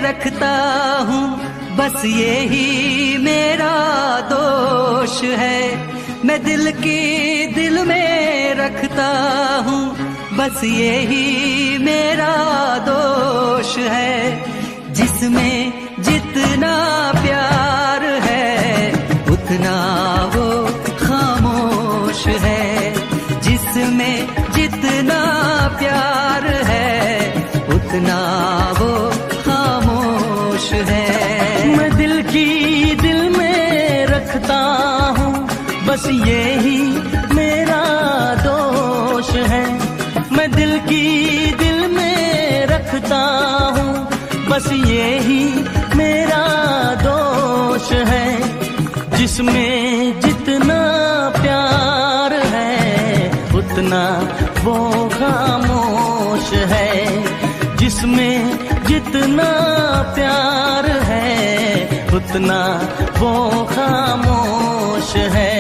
रखता हूँ, बस यही मेरा दोष है। मैं दिल की दिल में रखता हूँ, बस यही मेरा दोष है। जिसमें जितना प्यार है उतना वो खामोश है। जिसमें जितना प्यार है उतना वो खामोश है। मैं दिल की दिल में रखता हूँ, बस यही मेरा दोष है। मैं दिल की दिल में रखता हूँ, बस यही मेरा दोष है। जिसमें जितना प्यार है उतना वो खामोश है। जिसमें जितना प्यार है उतना वो खामोश है।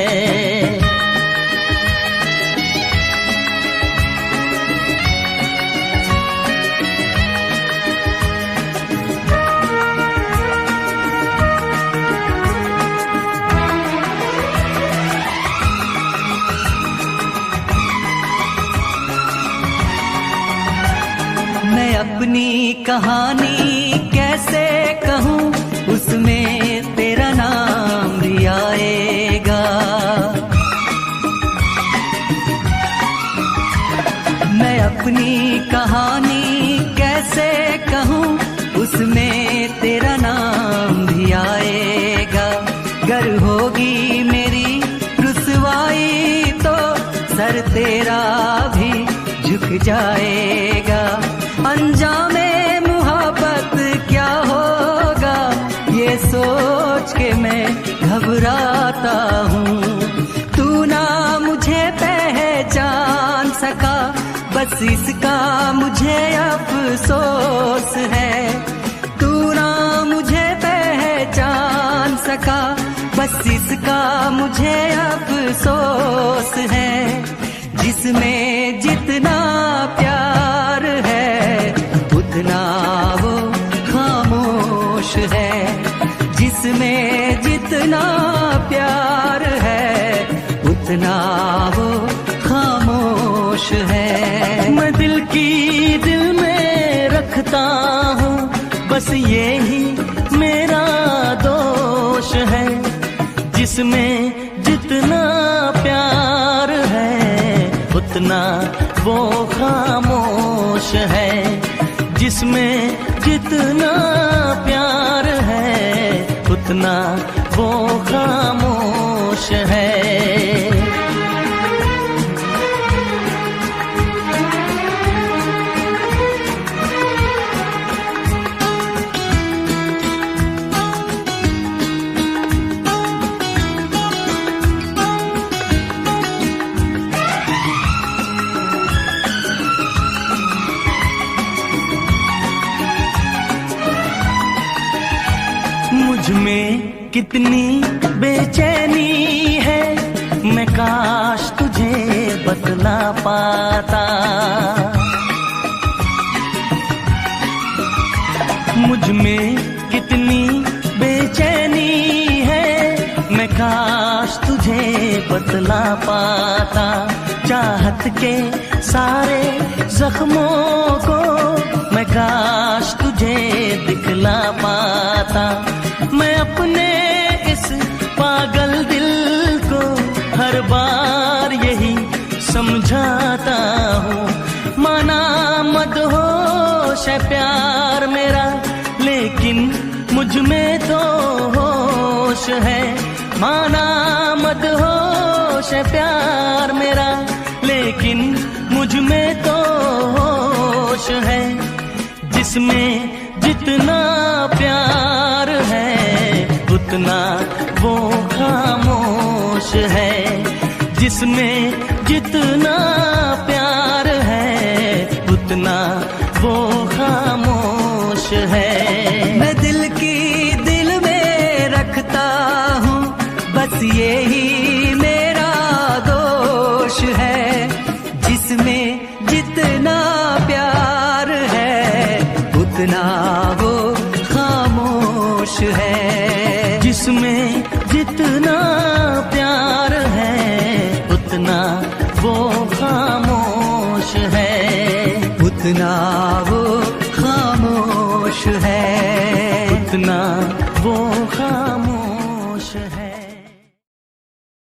मैं अपनी कहानी कैसे कहूँ, उसमें तेरा नाम भी आएगा। मैं अपनी कहानी कैसे कहूँ, उसमें तेरा नाम भी आएगा। गर होगी मेरी रुसवाई तो सर तेरा भी झुक जाएगा। अंजामे मुहब्बत क्या होगा, ये सोच के मैं घबराता हूँ। तू ना मुझे पहचान सका, बस इसका मुझे अफसोस है। तू ना मुझे पहचान सका, बस इसका मुझे अफसोस है। जिसमें जितना प्यार है उतना वो खामोश है। जिसमें जितना प्यार है उतना वो खामोश है। मैं दिल की दिल में रखता हूँ, बस यही मेरा दोष है। जिसमें जितना प्यार है उतना वो खामोश है। जिसमें जितना प्यार है उतना वो खामोश है। मुझ में कितनी बेचैनी है, मैं काश तुझे बतला पाता। मुझ में कितनी बेचैनी है, मैं काश तुझे बतला पाता। चाहत के सारे जख्मों को मैं काश तुझे दिखला पाता। मैं अपने इस पागल दिल को हर बार यही समझाता हूँ। माना मदहोश है प्यार मेरा, लेकिन मुझ में तो होश है। माना मदहोश है प्यार मेरा, लेकिन मुझ में तो होश है। जिसमें जितना प्यार है उतना वो खामोश है। जिसमें जितना प्यार है उतना वो खामोश है। मैं दिल की दिल में रखता हूँ, बस यही मेरा दोष है। जिसमें जितना प्यार है उतना वो है। जिसमें जितना प्यार है उतना वो खामोश है, उतना